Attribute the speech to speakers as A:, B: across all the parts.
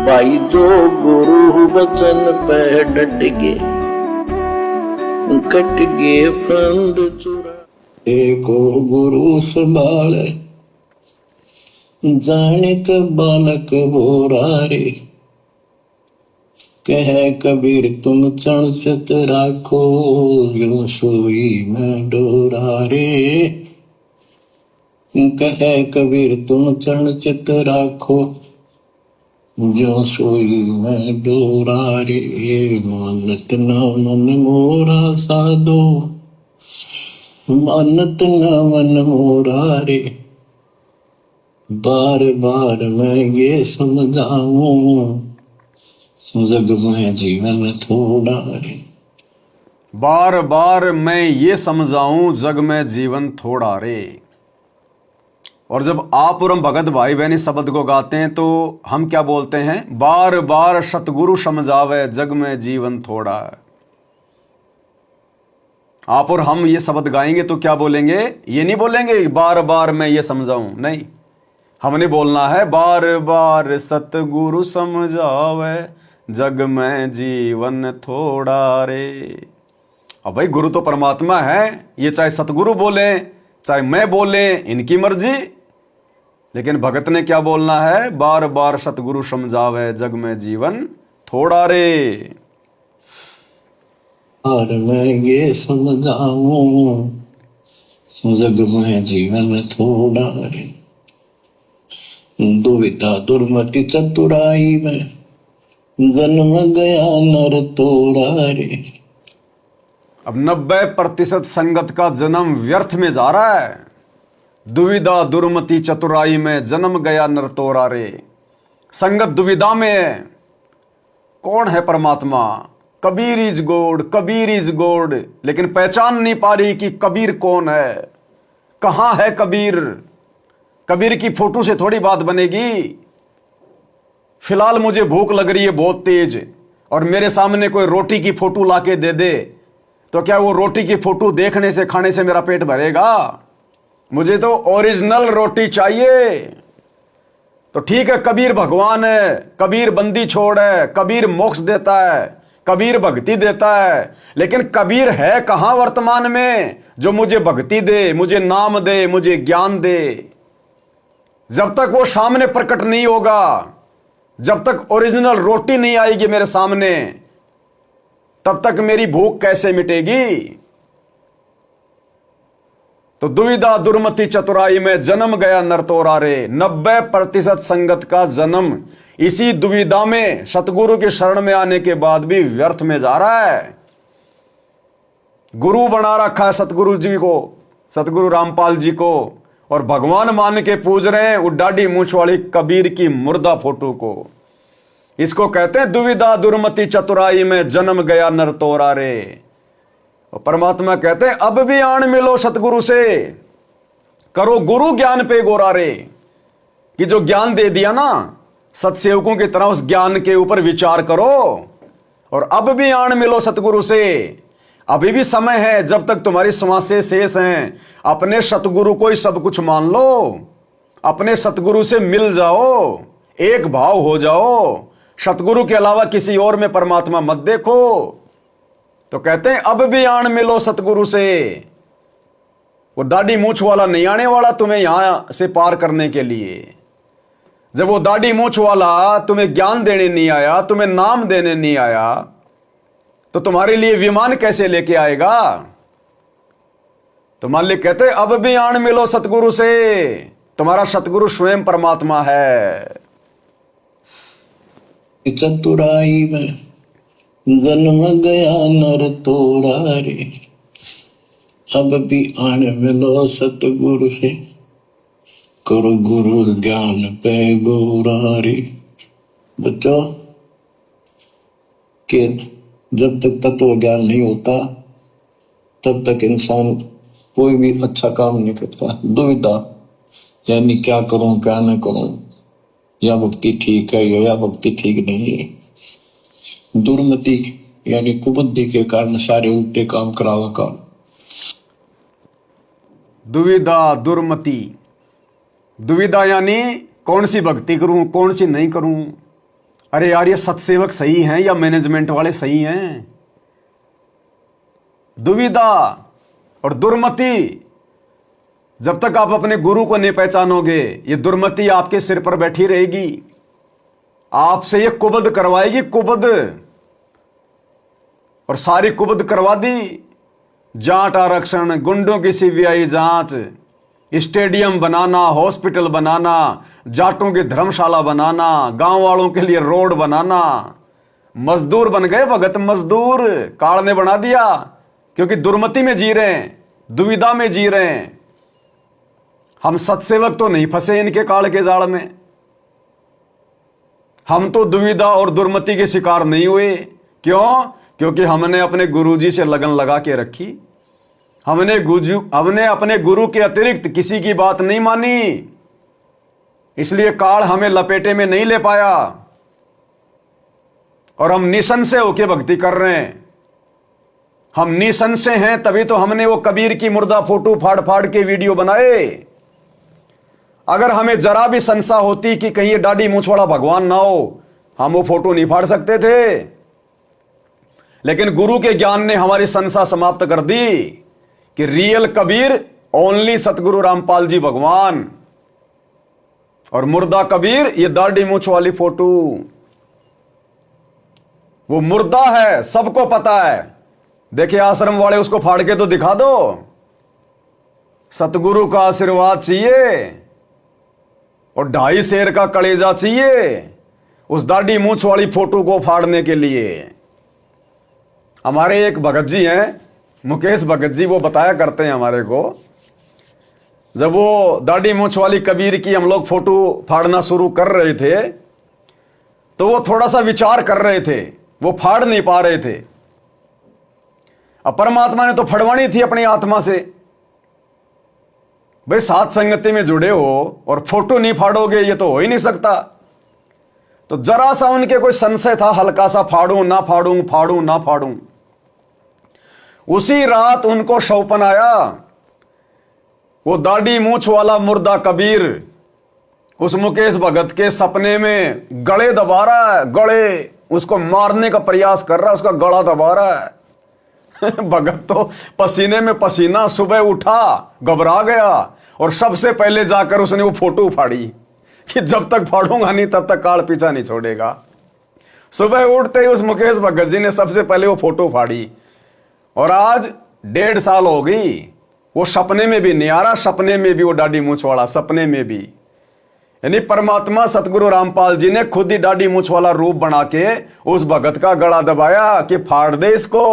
A: भाई जो गुरु बचन पे डट गे, कट गे फंद चुरा। एको गुरु संभाले जाने का बालक बोरा रे, कह कबीर तुम चढ़ राखो यो सोई में डोरा रे। कह कबीर तुम चढ़ राखो जो सोई में डोरा रे। मानत न मन मोरा साधो, मानत न मन मोरा रे। बार बार मैं ये समझाऊं जग में जीवन थोड़ा रे।
B: बार बार मैं ये समझाऊं जग में जीवन थोड़ा रे। और जब आप और हम भगत भाई बहन इस शब्द को गाते हैं तो हम क्या बोलते हैं? बार बार सतगुरु समझावे जग में जीवन थोड़ा है। आप और हम ये शब्द गाएंगे तो क्या बोलेंगे? ये नहीं बोलेंगे बार बार मैं ये समझाऊं, नहीं, हमने बोलना है बार बार सतगुरु समझावे जग में जीवन थोड़ा रे। अब भाई गुरु तो परमात्मा है, ये चाहे सतगुरु बोले चाहे मैं बोले, इनकी मर्जी। लेकिन भगत ने क्या बोलना है? बार बार सतगुरु समझावे जग में जीवन थोड़ा रे।
A: और मैं ये समझाऊं जग में जीवन थोड़ा रे। दुविधा दुर्मति चतुराई में जन्म गया नर तोड़ा रे।
B: अब 90% संगत का जन्म व्यर्थ में जा रहा है। दुविधा दुर्मति चतुराई में जन्म गया नर तोड़ा रे। संगत दुविधा में है। कौन है परमात्मा? Kabir is God, Kabir is God, लेकिन पहचान नहीं पा रही कि कबीर कौन है, कहां है कबीर। कबीर की फोटो से थोड़ी बात बनेगी। फिलहाल मुझे भूख लग रही है बहुत तेज, और मेरे सामने कोई रोटी की फोटो लाके दे दे, तो क्या वो रोटी की फोटो देखने से खाने से मेरा पेट भरेगा? मुझे तो ओरिजिनल रोटी चाहिए। तो ठीक है, कबीर भगवान है, कबीर बंदी छोड़ है, कबीर मोक्ष देता है, कबीर भक्ति देता है, लेकिन कबीर है कहां वर्तमान में जो मुझे भक्ति दे, मुझे नाम दे, मुझे ज्ञान दे? जब तक वो सामने प्रकट नहीं होगा, जब तक ओरिजिनल रोटी नहीं आएगी मेरे सामने, तब तक मेरी भूख कैसे मिटेगी? तो दुविधा दुर्मति चतुराई में जन्म गया नर तोड़ा रे। 90% संगत का जन्म इसी दुविधा में सतगुरु की शरण में आने के बाद भी व्यर्थ में जा रहा है। गुरु बना रखा है सतगुरु जी को, सतगुरु रामपाल जी को, और भगवान मान के पूज रहे हैं वो डाडी मूछ वाली कबीर की मुर्दा फोटो को। इसको कहते हैं दुविधा दुर्मति चतुराई में जन्म गया नर तोड़ा रे। और परमात्मा कहते हैं अब भी आन मिलो सतगुरु से, करो गुरु ज्ञान पे गोरा रे। कि जो ज्ञान दे दिया ना, सतसेवकों की तरह उस ज्ञान के ऊपर विचार करो। और अब भी आन मिलो सतगुरु से। अभी भी समय है, जब तक तुम्हारी श्वासें शेष हैं, अपने सतगुरु को ही सब कुछ मान लो। अपने सतगुरु से मिल जाओ, एक भाव हो जाओ। सतगुरु के अलावा किसी और में परमात्मा मत देखो। तो कहते हैं अब भी आन मिलो सतगुरु से। वो दाढ़ी मूछ वाला नहीं आने वाला तुम्हें यहां से पार करने के लिए। जब वो दाढ़ी मूछ वाला तुम्हें ज्ञान देने नहीं आया, तुम्हें नाम देने नहीं आया, तो तुम्हारे लिए विमान कैसे लेके आएगा? तो मालिक कहते हैं अब भी आन मिलो सतगुरु से। तुम्हारा सतगुरु स्वयं परमात्मा है।
A: चतुराई में जन्म गया नर तोड़ा रे। अब भी आन मिलो सतगुरु से, करो गुरु ज्ञान पे गोरा रे। बच्चों के जब तक तत्व ज्ञान नहीं होता तब तक इंसान कोई भी अच्छा काम नहीं करता। दुविधा यानी क्या करूं क्या न करूं, या भक्ति ठीक है या भक्ति ठीक नहीं है। दुर्मति यानी कुबुद्धि के कारण सारे उल्टे काम करावा का।
B: दुविधा दुर्मति, दुविधा यानी कौन सी भक्ति करूं कौन सी नहीं करूं। अरे यार, ये सत्सेवक सही हैं या मैनेजमेंट वाले सही हैं? दुविधा और दुर्मति, जब तक आप अपने गुरु को नहीं पहचानोगे, ये दुर्मति आपके सिर पर बैठी रहेगी, आपसे ये कुबद करवाएगी, कुबद। और सारी कुबद करवा दी। जाट आरक्षण, गुंडों की सीबीआई जांच, स्टेडियम बनाना, हॉस्पिटल बनाना, जाटों की धर्मशाला बनाना, गांव वालों के लिए रोड बनाना। मजदूर बन गए भगत, मजदूर काल ने बना दिया, क्योंकि दुर्मति में जी रहे हैं, दुविधा में जी रहे हैं। हम सत्सेवक तो नहीं फंसे इनके काल के जाल में, हम तो दुविधा और दुर्मति के शिकार नहीं हुए। क्यों? क्योंकि हमने अपने गुरुजी से लगन लगा के रखी। हमने अपने गुरु के अतिरिक्त किसी की बात नहीं मानी, इसलिए काल हमें लपेटे में नहीं ले पाया और हम निसंशय होके भक्ति कर रहे हैं। हम निसंशय हैं, तभी तो हमने वो कबीर की मुर्दा फोटो फाड़ फाड़ के वीडियो बनाए। अगर हमें जरा भी संशय होती कि कहीं ये दाढ़ी मूंछ वाला भगवान ना हो, हम वो फोटो नहीं फाड़ सकते थे। लेकिन गुरु के ज्ञान ने हमारी संशय समाप्त कर दी कि रियल कबीर ओनली सतगुरु रामपाल जी भगवान, और मुर्दा कबीर ये दाढ़ी मूंछ वाली फोटो। वो मुर्दा है, सबको पता है। देखिए, आश्रम वाले उसको फाड़ के तो दिखा दो। सतगुरु का आशीर्वाद चाहिए और 2.5 शेर का कलेजा चाहिए उस दाढ़ी मूंछ वाली फोटो को फाड़ने के लिए। हमारे एक भगत जी हैं, मुकेश भगत जी, वो बताया करते हैं हमारे को, जब वो दाढ़ी मूंछ वाली कबीर की हम लोग फोटो फाड़ना शुरू कर रहे थे, तो वो थोड़ा सा विचार कर रहे थे, वो फाड़ नहीं पा रहे थे। अब परमात्मा ने तो फड़वानी थी अपनी आत्मा से। भाई, साथ संगति में जुड़े हो और फोटो नहीं फाड़ोगे, ये तो हो ही नहीं सकता। तो जरा सा उनके कोई संशय था, हल्का सा, फाड़ूं ना फाड़ूं, फाड़ूं ना फाड़ूं। उसी रात उनको शौपन आया, वो दाढ़ी मूंछ वाला मुर्दा कबीर उस मुकेश भगत के सपने में गले दबा रहा है, गले उसको मारने का प्रयास कर रहा है, उसका गला दबा रहा है। भगत तो पसीने में पसीना, सुबह उठा, घबरा गया और सबसे पहले जाकर उसने वो फोटो फाड़ी कि जब तक फाड़ूंगा नहीं तब तक काल पीछा नहीं छोड़ेगा। सुबह उठते ही उस मुकेश भगत जी ने सबसे पहले वो फोटो फाड़ी, और आज 1.5 साल हो गई, वो सपने में भी नहीं आ रहा, सपने में भी वो दाढ़ी मूंछ वाला, सपने में भी। यानी परमात्मा सतगुरु रामपाल जी ने खुद ही दाढ़ी मूंछ वाला रूप बना के उस भगत का गला दबाया कि फाड़ दे इसको।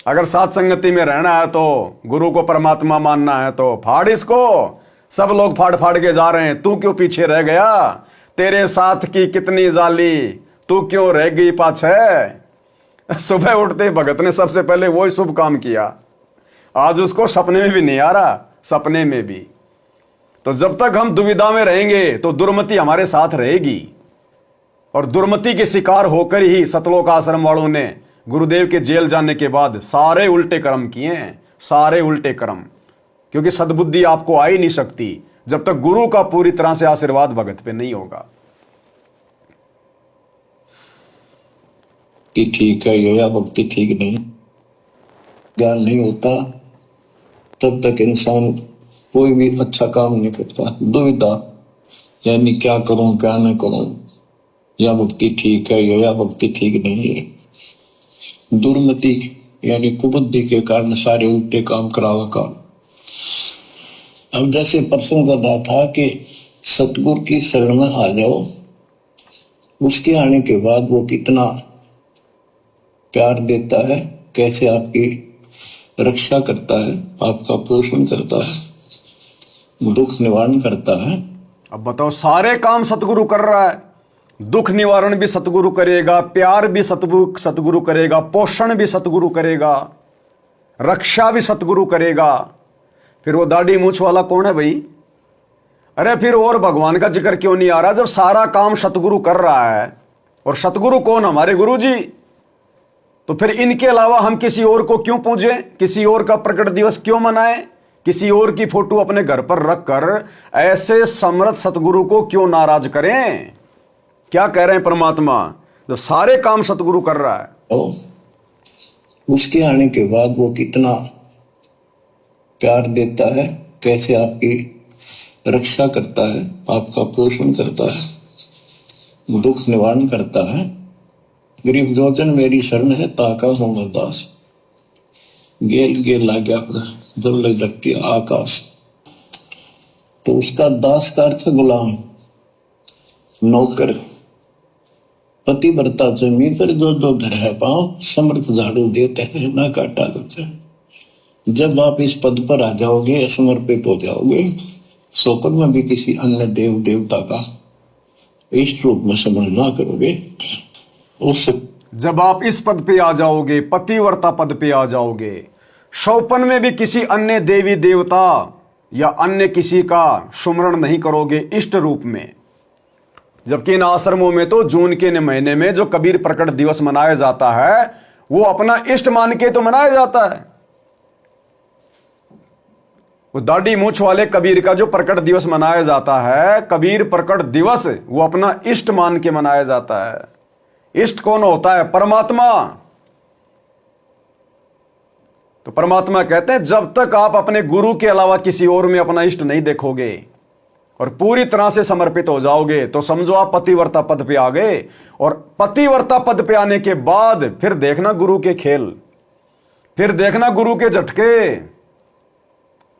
B: अगर साथ संगति में रहना है तो, गुरु को परमात्मा मानना है तो फाड़ इसको। सब लोग फाड़ फाड़ के जा रहे हैं, तू क्यों पीछे रह गया? तेरे साथ की कितनी जाली, तू क्यों रह गई पाछे? सुबह उठते भगत ने सबसे पहले वही शुभ काम किया। आज उसको सपने में भी नहीं आ रहा, सपने में भी। तो जब तक हम दुविधा में रहेंगे तो दुर्मति हमारे साथ रहेगी, और दुर्मति के शिकार होकर ही सतलोक आश्रम वालों ने गुरुदेव के जेल जाने के बाद सारे उल्टे कर्म किए हैं, सारे उल्टे कर्म। क्योंकि सद्बुद्धि आपको आ ही नहीं सकती जब तक गुरु का पूरी तरह से आशीर्वाद भगत पे नहीं होगा।
A: कि ठीक है ये, या भक्ति ठीक नहीं, ज्ञान नहीं होता तब तक इंसान कोई भी अच्छा काम नहीं करता। दुविधा, यानी क्या करूं क्या न करूं, या भक्ति ठीक है या भक्ति ठीक नहीं है। दुर्मति यानी कुबुद्धि के कारण सारे उल्टे काम करावा काम। अब जैसे प्रसंग कर रहा था कि सतगुरु की शरण में आ जाओ, उसके आने के बाद वो कितना प्यार देता है, कैसे आपकी रक्षा करता है, आपका पोषण करता है, दुख निवारण करता है।
B: अब बताओ, सारे काम सतगुरु कर रहा है। दुख निवारण भी सतगुरु करेगा, प्यार भी सतगुरु करेगा, पोषण भी सतगुरु करेगा, रक्षा भी सतगुरु करेगा। फिर वो दाढ़ी मूंछ वाला कौन है भाई? अरे फिर और भगवान का जिक्र क्यों नहीं आ रहा जब सारा काम सतगुरु कर रहा है? और सतगुरु कौन? हमारे गुरु जी। तो फिर इनके अलावा हम किसी और को क्यों पूजें? किसी और का प्रकट दिवस क्यों मनाएं? किसी और की फोटो अपने घर पर रखकर ऐसे समर्थ सतगुरु को क्यों नाराज करें? क्या कह रहे हैं परमात्मा, जब सारे काम सतगुरु कर रहा है।
A: तो उसके आने के बाद वो कितना प्यार देता है, कैसे आपकी रक्षा करता है, आपका पोषण करता है, दुख निवारण करता है। गरीब जोजन मेरी शरण है, ताका हूं मैं दास, गेल गेल लाग्या दुर्लभ दक्ति आकाश। तो उसका दास का अर्थ गुलाम, नौकर, पतिव्रता जमी पर जो जो धर है पांव, समर्थ झाड़ू देते हैं ना काटा देते हैं। जब आप इस पद पर आ जाओगे, समर्पित हो जाओगे, सोकर में भी किसी अन्य देव देवता का इष्ट रूप में समझ ना करोगे, उस
B: जब आप इस पद पे आ जाओगे, पतिव्रता पद पे आ जाओगे, शौपन में भी किसी अन्य देवी देवता या अन्य किसी का सुमरण नहीं करोगे इष्ट रूप में। जबकि इन आश्रमों में तो जून के महीने में जो कबीर प्रकट दिवस मनाया जाता है, वो अपना इष्ट मान के तो मनाया जाता है। वो दाढ़ी मूछ वाले कबीर का जो प्रकट दिवस मनाया जाता है, कबीर प्रकट दिवस, वो अपना इष्ट मान के मनाया जाता है। इष्ट कौन होता है? परमात्मा। तो परमात्मा कहते हैं जब तक आप अपने गुरु के अलावा किसी और में अपना इष्ट नहीं देखोगे और पूरी तरह से समर्पित हो जाओगे, तो समझो आप पतिव्रता पद पे आ गए। और पतिव्रता पद पे आने के बाद फिर देखना गुरु के खेल, फिर देखना गुरु के झटके।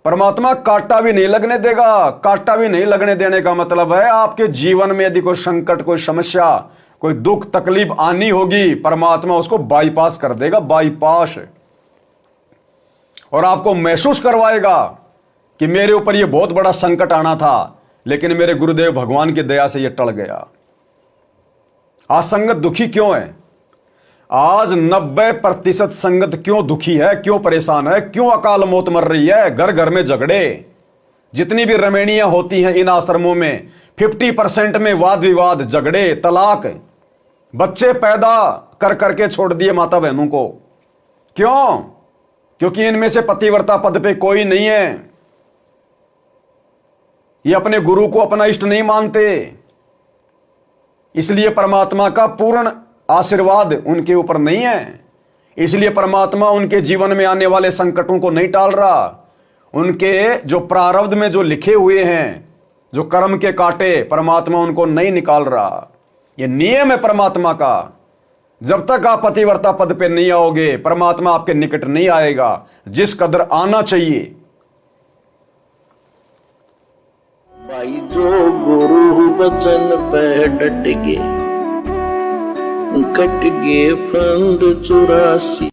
B: परमात्मा कांटा भी नहीं लगने देगा। कांटा भी नहीं लगने देने का मतलब है आपके जीवन में यदि कोई संकट, कोई समस्या, कोई दुख तकलीफ आनी होगी, परमात्मा उसको बाईपास कर देगा, बाईपास। और आपको महसूस करवाएगा कि मेरे ऊपर यह बहुत बड़ा संकट आना था, लेकिन मेरे गुरुदेव भगवान की दया से यह टल गया। आज संगत दुखी क्यों है? आज 90% संगत क्यों दुखी है, क्यों परेशान है, क्यों अकाल मौत मर रही है? घर घर में झगड़े, जितनी भी रमणियां होती हैं इन आश्रमों में, 50% में वाद विवाद, झगड़े, तलाक, बच्चे पैदा कर करके छोड़ दिए माता बहनों को। क्यों? क्योंकि इनमें से पतिव्रता पद पे कोई नहीं है। ये अपने गुरु को अपना इष्ट नहीं मानते, इसलिए परमात्मा का पूर्ण आशीर्वाद उनके ऊपर नहीं है। इसलिए परमात्मा उनके जीवन में आने वाले संकटों को नहीं टाल रहा। उनके जो प्रारब्ध में जो लिखे हुए हैं, जो कर्म के कांटे, परमात्मा उनको नहीं निकाल रहा। ये नियम है परमात्मा का। जब तक आप पतिव्रता पद पे नहीं आओगे, परमात्मा आपके निकट नहीं आएगा जिस कदर आना चाहिए।
C: भाई जो गुरु बचन पे डट गे, कट गे फंद 84।